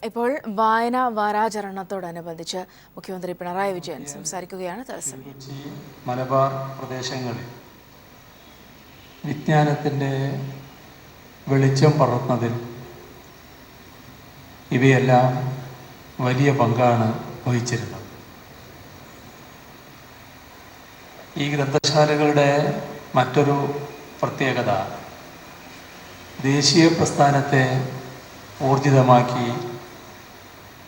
ഇപ്പോൾ വായനാ വാരാചരണത്തോടനുബന്ധിച്ച് മുഖ്യമന്ത്രി പിണറായി വിജയൻ സംസാരിക്കുകയാണ്. തത്സമയം മലബാർ പ്രദേശങ്ങളിൽ വിജ്ഞാനത്തിൻ്റെ വെളിച്ചം പടർന്നതിൽ ഇവയെല്ലാം വലിയ പങ്കാണ് വഹിച്ചിരുന്നത്. ഈ ഗ്രന്ഥശാലകളുടെ മറ്റൊരു പ്രത്യേകത ദേശീയ പ്രസ്ഥാനത്തെ ഊർജിതമാക്കി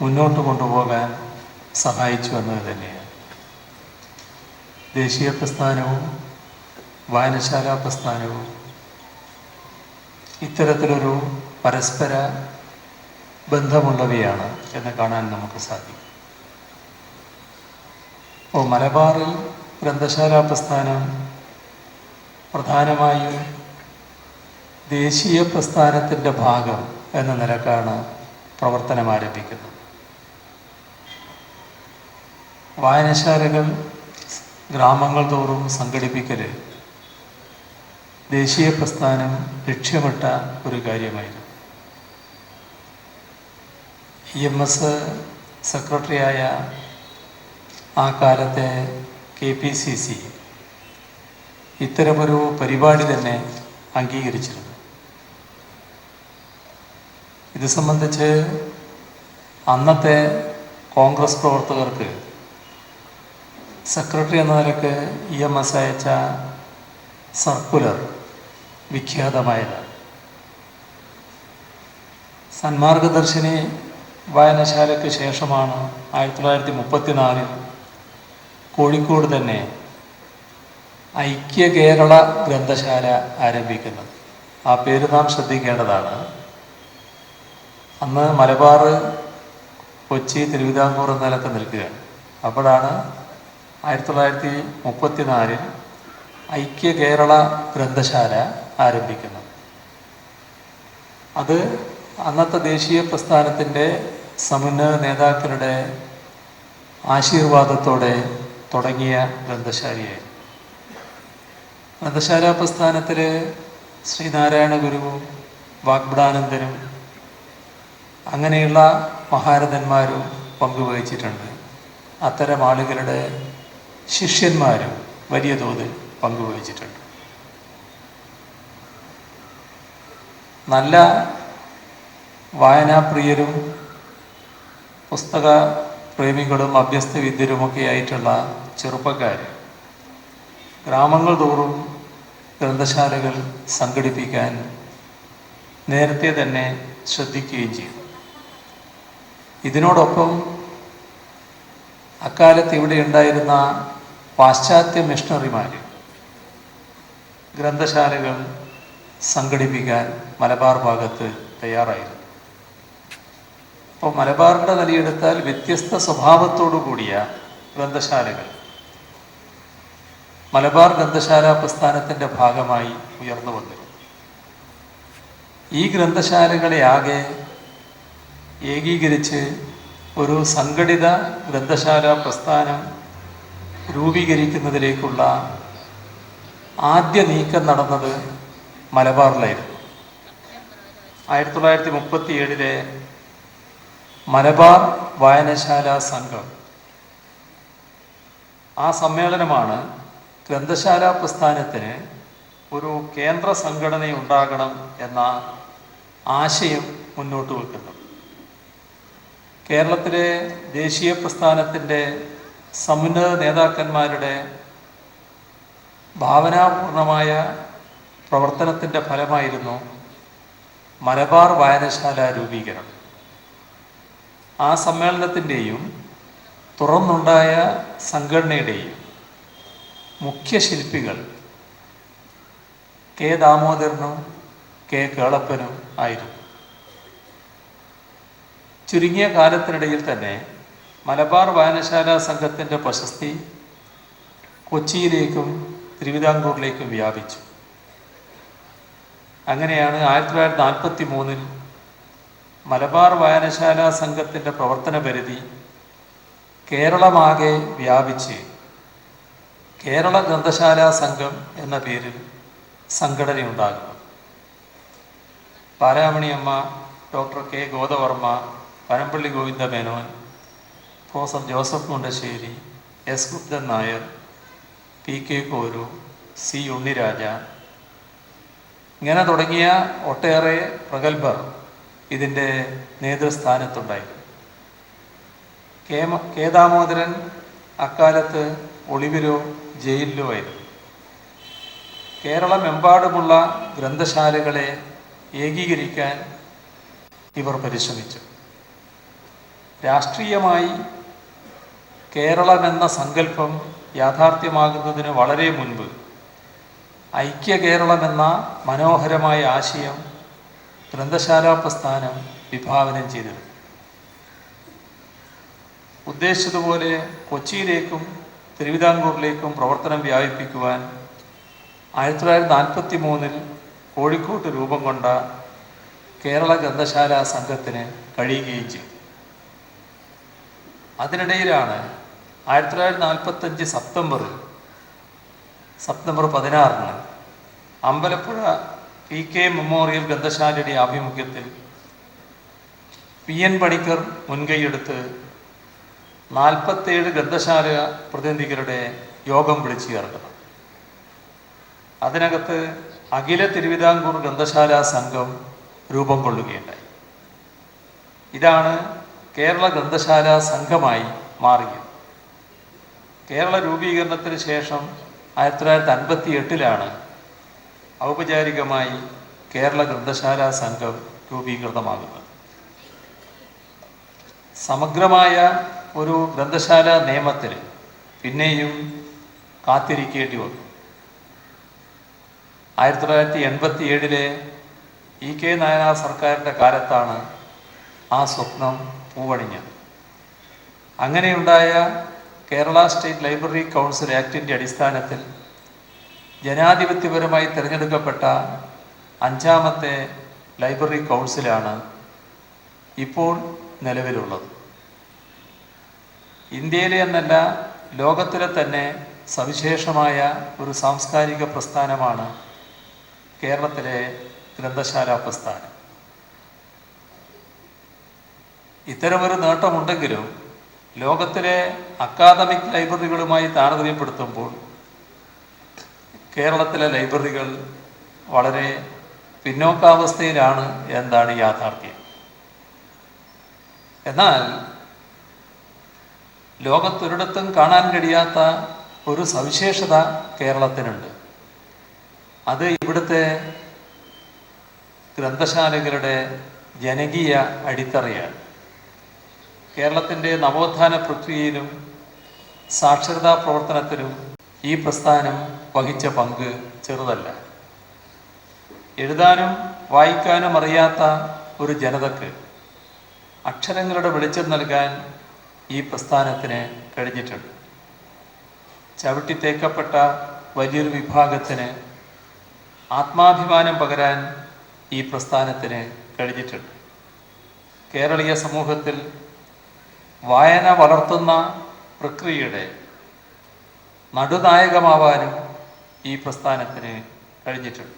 മുന്നോട്ട് കൊണ്ടുപോകാൻ സഹായിച്ചു എന്നത് തന്നെയാണ്. ദേശീയ പ്രസ്ഥാനവും വായനശാല പ്രസ്ഥാനവും ഇത്തരത്തിലൊരു പരസ്പര ബന്ധമുള്ളവയാണ് എന്ന് കാണാൻ നമുക്ക് സാധിക്കും. അപ്പോൾ മലബാറിൽ ഗ്രന്ഥശാല പ്രസ്ഥാനം പ്രധാനമായും ദേശീയ പ്രസ്ഥാനത്തിൻ്റെ ഭാഗം എന്ന നിലക്കാണ് പ്രവർത്തനം ആരംഭിക്കുന്നത്. വായനശാലകൾ ഗ്രാമങ്ങൾ തോറും സംഘടിപ്പിക്കൽ ദേശീയ പ്രസ്ഥാനം ലക്ഷ്യമിട്ട ഒരു കാര്യമായിരുന്നു. EMS സെക്രട്ടറിയായ ആ കാലത്തെ KPCC ഇത്തരമൊരു പരിപാടി തന്നെ അംഗീകരിച്ചിരുന്നു. ഇത് സംബന്ധിച്ച് അന്നത്തെ കോൺഗ്രസ് പ്രവർത്തകർക്ക് സെക്രട്ടറി എന്ന നിലക്ക് EMS അയച്ച സർക്കുലർ വിഖ്യാതമായതാണ്. സന്മാർഗദർശിനി വായനശാലയ്ക്ക് ശേഷമാണ് 1934 കോഴിക്കോട് തന്നെ ഐക്യ കേരള ഗ്രന്ഥശാല ആരംഭിക്കുന്നത്. ആ പേര് നാം ശ്രദ്ധിക്കേണ്ടതാണ്. അന്ന് മലബാർ, കൊച്ചി, തിരുവിതാംകൂർ എന്ന നിലക്ക് നിൽക്കുകയാണ്. അപ്പോഴാണ് 1934 ഐക്യ കേരള ഗ്രന്ഥശാല ആരംഭിക്കുന്നത്. അത് അന്നത്തെ ദേശീയ പ്രസ്ഥാനത്തിൻ്റെ സമുന്നത നേതാക്കളുടെ ആശീർവാദത്തോടെ തുടങ്ങിയ ഗ്രന്ഥശാലയായിരുന്നു. ഗ്രന്ഥശാല പ്രസ്ഥാനത്തിൽ ശ്രീനാരായണ ഗുരുവും വാഗ്ഭടാനന്ദനും അങ്ങനെയുള്ള മഹാരഥന്മാരും പങ്കുവഹിച്ചിട്ടുണ്ട്. അത്തരം ആളുകളുടെ ശിഷ്യന്മാരും വലിയ തോതിൽ പങ്കുവഹിച്ചിട്ടുണ്ട്. നല്ല വായനാപ്രിയരും പുസ്തക പ്രേമികളും അഭ്യസ്ത വിദ്യരുമൊക്കെ ആയിട്ടുള്ള ചെറുപ്പക്കാർ ഗ്രാമങ്ങൾ തോറും ഗ്രന്ഥശാലകൾ സംഘടിപ്പിക്കാൻ നേരത്തെ തന്നെ ശ്രദ്ധിക്കുകയും ചെയ്തു. ഇതിനോടൊപ്പം അക്കാലത്ത് ഇവിടെ ഉണ്ടായിരുന്ന പാശ്ചാത്യ മിഷണറിമാർ ഗ്രന്ഥശാലകൾ സംഘടിപ്പിക്കാൻ മലബാർ ഭാഗത്ത് തയ്യാറായിരുന്നു. അപ്പോൾ മലബാറിൻ്റെ നിലയെടുത്താൽ വ്യത്യസ്ത സ്വഭാവത്തോടു കൂടിയ ഗ്രന്ഥശാലകൾ മലബാർ ഗ്രന്ഥശാല പ്രസ്ഥാനത്തിൻ്റെ ഭാഗമായി ഉയർന്നു വന്നിരുന്നു. ഈ ഗ്രന്ഥശാലകളെ ആകെ ഏകീകരിച്ച് ഒരു സംഘടിത ഗ്രന്ഥശാല പ്രസ്ഥാനം രൂപീകരിക്കുന്നതിലേക്കുള്ള ആദ്യ നീക്കം നടന്നത് മലബാറിലായിരുന്നു. 1937 മലബാർ വായനശാല സംഘം, ആ സമ്മേളനമാണ് ഗ്രന്ഥശാല പ്രസ്ഥാനത്തിന് ഒരു കേന്ദ്ര സംഘടന ഉണ്ടാകണം എന്ന ആശയം മുന്നോട്ട് വെക്കുന്നത്. കേരളത്തിലെ ദേശീയ പ്രസ്ഥാനത്തിൻ്റെ സമുന്നത നേതാക്കന്മാരുടെ ഭാവനാപൂർണമായ പ്രവർത്തനത്തിൻ്റെ ഫലമായിരുന്നു മലബാർ വായനശാല രൂപീകരണം. ആ സമ്മേളനത്തിൻ്റെയും തുറന്നുണ്ടായ സംഘടനയുടെയും മുഖ്യ ശില്പികൾ K. ദാമോദരനും K. കേളപ്പനും ആയിരുന്നു. ചുരുങ്ങിയ കാലത്തിനിടയിൽ തന്നെ മലബാർ വായനശാല സംഘത്തിൻ്റെ പ്രശസ്തി കൊച്ചിയിലേക്കും തിരുവിതാംകൂറിലേക്കും വ്യാപിച്ചു. അങ്ങനെയാണ് 1943 മലബാർ വായനശാല സംഘത്തിൻ്റെ പ്രവർത്തന പരിധി കേരളമാകെ വ്യാപിച്ച് കേരള ഗ്രന്ഥശാല സംഘം എന്ന പേരിൽ സംഘടനയുണ്ടാകുന്നു. Balamaniamma, doctor K Godavarma, Panampilly Govinda Menon, professor Joseph Mundassery, S Guptan Nair, P K Koru, C Unniraja, ഇങ്ങനെ തുടങ്ങിയ ഒട്ടേറെ പ്രഗത്ഭർ ഇതിൻ്റെ നേതൃസ്ഥാനത്തുണ്ടായിരുന്നു. കെ ദാമോദരൻ അക്കാലത്ത് ഒളിവിലോ ജയിലിലോ ആയിരുന്നു. കേരളമെമ്പാടുമുള്ള ഗ്രന്ഥശാലകളെ ഏകീകരിക്കാൻ ഇവർ പരിശ്രമിച്ചു. രാഷ്ട്രീയമായി കേരളമെന്ന സങ്കല്പം യാഥാർത്ഥ്യമാകുന്നതിന് വളരെ മുൻപ് ഐക്യ കേരളമെന്ന മനോഹരമായ ആശയം ഗ്രന്ഥശാലാ പ്രസ്ഥാനം വിഭാവനം ചെയ്തിരുന്നു. ഉദ്ദേശിച്ചതുപോലെ കൊച്ചിയിലേക്കും തിരുവിതാംകൂറിലേക്കും പ്രവർത്തനം വ്യാപിപ്പിക്കുവാൻ 1943 കോഴിക്കോട്ട് രൂപം കൊണ്ട കേരള ഗ്രന്ഥശാലാ സംഘത്തിന് കഴിയുകയും ചെയ്തു. അതിനിടയിലാണ് 1945 September 16 Ambalappuzha P K memorial ഗ്രന്ഥശാലയുടെ ആഭിമുഖ്യത്തിൽ പി എൻ പണിക്കർ മുൻകൈയെടുത്ത് 47 ഗ്രന്ഥശാല പ്രതിനിധികളുടെ യോഗം വിളിച്ചു ചേർക്കുന്നത്. അതിനകത്ത് അഖില തിരുവിതാംകൂർ ഗ്രന്ഥശാലാ സംഘം രൂപം കൊള്ളുകയുണ്ടായി. ഇതാണ് കേരള ഗ്രന്ഥശാലാ സംഘമായി മാറിയത്. കേരള രൂപീകരണത്തിന് ശേഷം 1958 ഔപചാരികമായി കേരള ഗ്രന്ഥശാലാ സംഘം രൂപീകൃതമാകുന്നത്. സമഗ്രമായ ഒരു ഗ്രന്ഥശാല നിയമത്തിന് പിന്നെയും കാത്തിരിക്കേണ്ടി വന്നു. 1987 ഇ കെ നായനാർ സർക്കാരിൻ്റെ കാലത്താണ് ആ സ്വപ്നം പൂവണിഞ്ഞത്. അങ്ങനെയുണ്ടായ കേരള സ്റ്റേറ്റ് ലൈബ്രറി കൗൺസിൽ ആക്ടിൻ്റെ അടിസ്ഥാനത്തിൽ ജനാധിപത്യപരമായി തിരഞ്ഞെടുക്കപ്പെട്ട 5ാമത്തെ ലൈബ്രറി കൗൺസിലാണ് ഇപ്പോൾ നിലവിലുള്ളത്. ഇന്ത്യയിലെ എന്നല്ല ലോകത്തിലെ തന്നെ സവിശേഷമായ ഒരു സാംസ്കാരിക പ്രസ്ഥാനമാണ് കേരളത്തിലെ ഗ്രന്ഥശാലാ പ്രസ്ഥാനം. ഇത്തരമൊരു നേട്ടമുണ്ടെങ്കിലും ലോകത്തിലെ അക്കാദമിക് ലൈബ്രറികളുമായി താരതമ്യപ്പെടുത്തുമ്പോൾ കേരളത്തിലെ ലൈബ്രറികൾ വളരെ പിന്നോക്കാവസ്ഥയിലാണ് എന്നതാണ് യാഥാർത്ഥ്യം. എന്നാൽ ലോകത്തൊരിടത്തും കാണാൻ കഴിയാത്ത ഒരു സവിശേഷത കേരളത്തിനുണ്ട്. അത് ഇവിടുത്തെ ഗ്രന്ഥശാലകളുടെ ജനകീയ അടിത്തറയാണ്. കേരളത്തിൻ്റെ നവോത്ഥാന പ്രക്രിയയിലും സാക്ഷരതാ പ്രവർത്തനത്തിലും ഈ പ്രസ്ഥാനം വഹിച്ച പങ്ക് ചെറുതല്ല. എഴുതാനും വായിക്കാനും അറിയാത്ത ഒരു ജനതക്ക് അക്ഷരങ്ങളുടെ വെളിച്ചം നൽകാൻ ഈ പ്രസ്ഥാനത്തിന് കഴിഞ്ഞിട്ടുണ്ട്. ചവിട്ടിത്തേക്കപ്പെട്ട വലിയൊരു വിഭാഗത്തിന് ആത്മാഭിമാനം പകരാൻ ഈ പ്രസ്ഥാനത്തിന് കഴിഞ്ഞിട്ടുണ്ട്. കേരളീയ സമൂഹത്തിൽ വായന വളർത്തുന്ന പ്രക്രിയയുടെ നടുനായകമാവാനും ഈ പ്രസ്ഥാനത്തിന് കഴിഞ്ഞിട്ടുണ്ട്.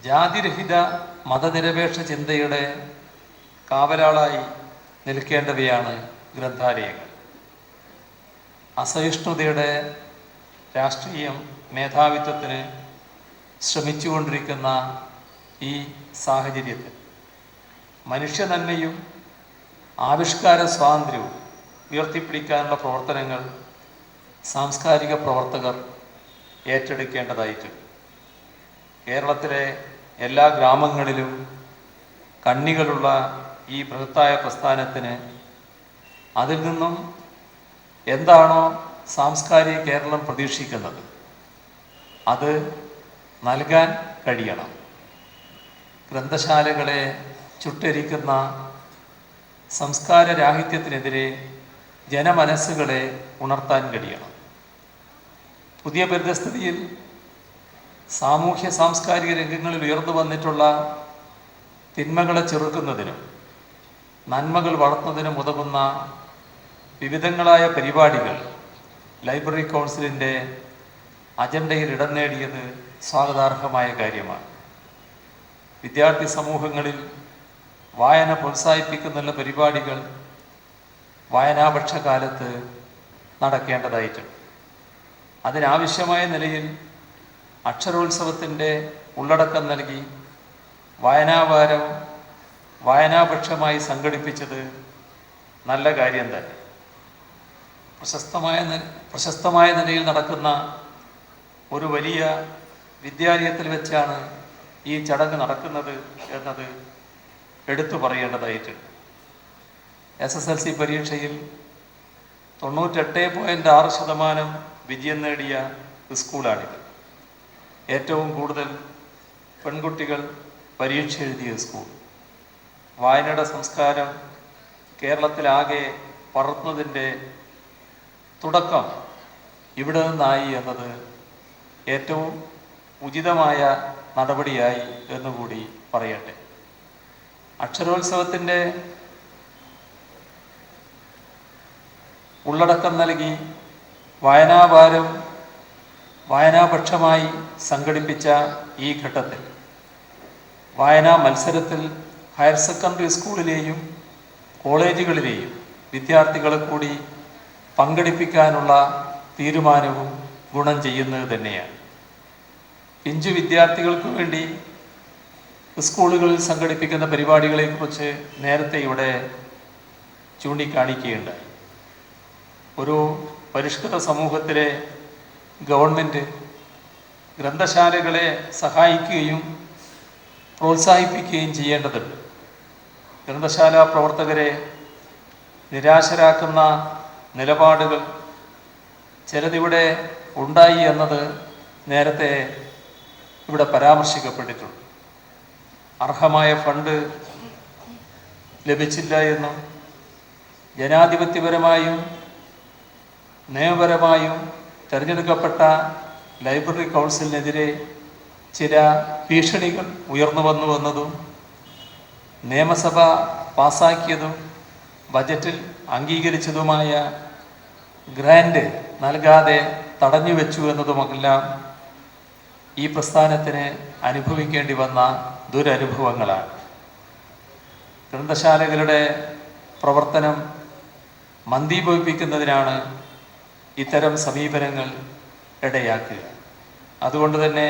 ജാതിരഹിത മതനിരപേക്ഷ ചിന്തയുടെ കാവലാളായി നിൽക്കേണ്ടവയാണ് ഗ്രന്ഥാലയങ്ങൾ. അസഹിഷ്ണുതയുടെ രാഷ്ട്രീയം മേധാവിത്വത്തിന് ശ്രമിച്ചുകൊണ്ടിരിക്കുന്ന ഈ സാഹചര്യത്തിൽ മനുഷ്യ നന്മയും ആവിഷ്കാര സ്വാതന്ത്ര്യവും ഉയർത്തിപ്പിടിക്കാനുള്ള പ്രവർത്തനങ്ങൾ സാംസ്കാരിക പ്രവർത്തകർ ഏറ്റെടുക്കേണ്ടതായിട്ടുണ്ട്. കേരളത്തിലെ എല്ലാ ഗ്രാമങ്ങളിലും കണ്ണികളുള്ള ഈ ബൃഹത്തായ പ്രസ്ഥാനത്തിന് അതിൽ നിന്നും എന്താണോ സാംസ്കാരിക കേരളം പ്രതീക്ഷിക്കുന്നത് അത് നൽകാൻ കഴിയണം. ഗ്രന്ഥശാലകളെ ചുട്ടരിക്കുന്ന സംസ്കാര രാഹിത്യത്തിനെതിരെ ജനമനസ്സുകളെ ഉണർത്താൻ കഴിയണം. പുതിയ പരിതസ്ഥിതിയിൽ സാമൂഹ്യ സാംസ്കാരിക രംഗങ്ങളിൽ ഉയർന്നു വന്നിട്ടുള്ള തിന്മകളെ ചെറുക്കുന്നതിനും നന്മകൾ വളർത്തുന്നതിനും ഉതകുന്ന വിവിധങ്ങളായ പരിപാടികൾ ലൈബ്രറി കൗൺസിലിൻ്റെ അജണ്ടയിൽ ഇടം നേടിയത് സ്വാഗതാർഹമായ കാര്യമാണ്. വിദ്യാർത്ഥി സമൂഹങ്ങളിൽ വായന പ്രോത്സാഹിപ്പിക്കുന്ന പരിപാടികൾ വായനാപക്ഷകാലത്ത് നടക്കേണ്ടതായിട്ടുണ്ട്. അതിനാവശ്യമായ നിലയിൽ അക്ഷരോത്സവത്തിൻ്റെ ഉള്ളടക്കം നൽകി വായനാവാരം വായനാപക്ഷമായി സംഘടിപ്പിച്ചത് നല്ല കാര്യം തന്നെ. പ്രശസ്തമായ നിലയിൽ നടക്കുന്ന ഒരു വലിയ വിദ്യാലയത്തിൽ വെച്ചാണ് ഈ ചടങ്ങ് നടക്കുന്നത് എന്നത് എടുത്തു പറയേണ്ടതായിട്ടുണ്ട്. SSLC പരീക്ഷയിൽ 98.6% വിജയം നേടിയ സ്കൂളാണിത്. ഏറ്റവും കൂടുതൽ പെൺകുട്ടികൾ പരീക്ഷ എഴുതിയ സ്കൂൾ. വായനയുടെ സംസ്കാരം കേരളത്തിലാകെ പടർന്നതിൻ്റെ തുടക്കം ഇവിടെ നിന്നായി എന്നത് ഏറ്റവും ഉചിതമായ നടപടിയായി എന്നുകൂടി പറയട്ടെ. അക്ഷരോത്സവത്തിൻ്റെ ഉള്ളടക്കം നൽകി വായനാവാരം വായനാപക്ഷമായി സംഘടിപ്പിച്ച ഈ ഘട്ടത്തിൽ വായനാ മത്സരത്തിൽ ഹയർ സെക്കൻഡറി സ്കൂളിലെയും കോളേജുകളിലെയും വിദ്യാർത്ഥികളെ കൂടി പങ്കെടുപ്പിക്കാനുള്ള തീരുമാനവും ഗുണം ചെയ്യുന്നത് തന്നെയാണ്. പിഞ്ചു വിദ്യാർത്ഥികൾക്ക് വേണ്ടി സ്കൂളുകളിൽ സംഘടിപ്പിക്കുന്ന പരിപാടികളെക്കുറിച്ച് നേരത്തെ ഇവിടെ ചൂണ്ടിക്കാണിക്കുകയുണ്ടായി. ഒരു പരിഷ്കൃത സമൂഹത്തിലെ ഗവൺമെൻറ് ഗ്രന്ഥശാലകളെ സഹായിക്കുകയും പ്രോത്സാഹിപ്പിക്കുകയും ചെയ്യേണ്ടതുണ്ട്. ഗ്രന്ഥശാല പ്രവർത്തകരെ നിരാശരാക്കുന്ന നിലപാടുകൾ ചിലതിവിടെ ഉണ്ടായി എന്നത് നേരത്തെ ഇവിടെ പരാമർശിക്കപ്പെട്ടിട്ടുണ്ട്. അർഹമായ ഫണ്ട് ലഭിച്ചില്ല എന്നും ജനാധിപത്യപരമായും നിയമപരമായും തിരഞ്ഞെടുക്കപ്പെട്ട ലൈബ്രറി കൗൺസിലിനെതിരെ ചില ഭീഷണികൾ ഉയർന്നു വന്നുവെന്നതും നിയമസഭ പാസാക്കിയതും ബജറ്റിൽ അംഗീകരിച്ചതുമായ ഗ്രാൻഡ് നൽകാതെ തടഞ്ഞു വെച്ചു എന്നതുമെല്ലാം ഈ പ്രസ്ഥാനത്തിന് അനുഭവിക്കേണ്ടി വന്ന ദുരനുഭവങ്ങളാണ്. ഗ്രന്ഥശാലകളുടെ പ്രവർത്തനം മന്ദീഭവിപ്പിക്കുന്നതിനാണ് ഇത്തരം സമീപനങ്ങൾ ഇടയാക്കുക. അതുകൊണ്ട് തന്നെ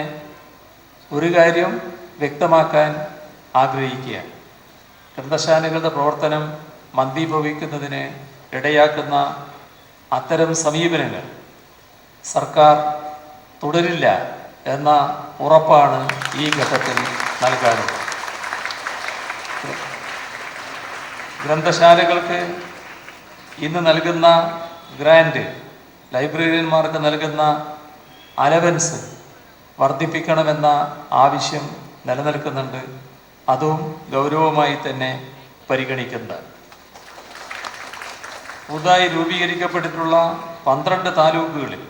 ഒരു കാര്യം വ്യക്തമാക്കാൻ ആഗ്രഹിക്കുകയാണ്. ഗ്രന്ഥശാലകളുടെ പ്രവർത്തനം മന്ദീഭവിക്കുന്നതിന് ഇടയാക്കുന്ന അത്തരം സമീപനങ്ങൾ സർക്കാർ തുടരില്ല എന്ന ഉറപ്പാണ് ഈ ഘട്ടത്തിൽ നൽകാനുള്ളത്. ഗ്രന്ഥശാലകൾക്ക് ഇന്ന് നൽകുന്ന ഗ്രാൻഡ്, ലൈബ്രറിയന്മാർക്ക് നൽകുന്ന അലവൻസ് വർദ്ധിപ്പിക്കണമെന്ന ആവശ്യം നിലനിൽക്കുന്നുണ്ട്. അതും ഗൗരവമായി തന്നെ പരിഗണിക്കുന്നത്. പുതുതായി രൂപീകരിക്കപ്പെട്ടിട്ടുള്ള 12 താലൂക്കുകളിൽ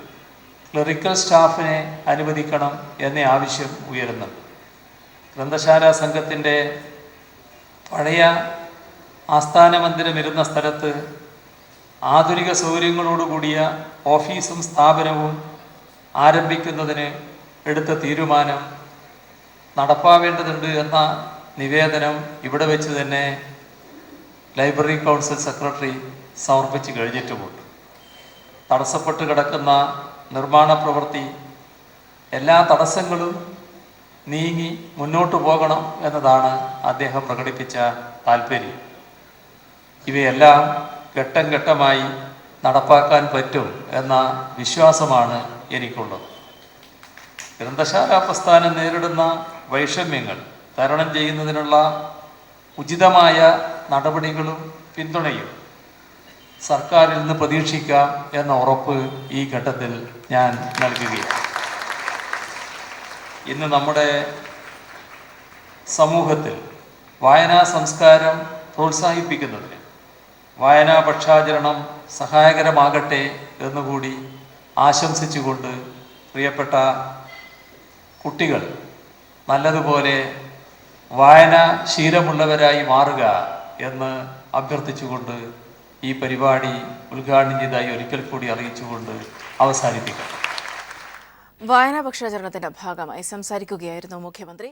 ക്ലറിക്കൽ സ്റ്റാഫിനെ അനുവദിക്കണം എന്ന ആവശ്യം ഉയരുന്നുണ്ട്. ഗ്രന്ഥശാല സംഘത്തിൻ്റെ പഴയ ആസ്ഥാന മന്ദിരമിരുന്ന സ്ഥലത്ത് ആധുനിക സൗകര്യങ്ങളോടുകൂടിയ ഓഫീസും സ്ഥാപനവും ആരംഭിക്കുന്നതിന് എടുത്ത തീരുമാനം നടപ്പാവേണ്ടതുണ്ട് എന്ന നിവേദനം ഇവിടെ വെച്ച് തന്നെ ലൈബ്രറി കൗൺസിൽ സെക്രട്ടറി സമർപ്പിച്ച് കഴിഞ്ഞിട്ടുമുണ്ട്. തടസ്സപ്പെട്ട് കിടക്കുന്ന നിർമ്മാണ പ്രവൃത്തി എല്ലാ തടസ്സങ്ങളും നീങ്ങി മുന്നോട്ട് പോകണം എന്നതാണ് അദ്ദേഹം പ്രകടിപ്പിച്ച താല്പര്യം. ഇവയെല്ലാം ഘട്ടം ഘട്ടമായി നടപ്പാക്കാൻ പറ്റും എന്ന വിശ്വാസമാണ് എനിക്കുള്ളത്. ഗ്രന്ഥശാല പ്രസ്ഥാനം നേരിടുന്ന വൈഷമ്യങ്ങൾ തരണം ചെയ്യുന്നതിനുള്ള ഉചിതമായ നടപടികളും പിന്തുണയും സർക്കാരിൽ നിന്ന് പ്രതീക്ഷിക്കാം എന്ന ഉറപ്പ് ഈ ഘട്ടത്തിൽ ഞാൻ നൽകുകയാണ്. ഇന്ന് നമ്മുടെ സമൂഹത്തിൽ വായനാ സംസ്കാരം പ്രോത്സാഹിപ്പിക്കുന്നതിന് വായനാ പക്ഷാചരണം സഹായകരമാകട്ടെ എന്നുകൂടി ആശംസിച്ചുകൊണ്ട് പ്രിയപ്പെട്ട കുട്ടികൾ നല്ലതുപോലെ വായന ശീലമുള്ളവരായി മാറുക എന്ന് അഭ്യർത്ഥിച്ചുകൊണ്ട് ഈ പരിപാടി ഉദ്ഘാടനം ചെയ്തതായി ഒരിക്കൽ കൂടി അറിയിച്ചുകൊണ്ട് അവസാനിപ്പിക്കാം. വായനാ പക്ഷാചരണത്തിന്റെ ഭാഗമായി സംസാരിക്കുകയായിരുന്നു മുഖ്യമന്ത്രി.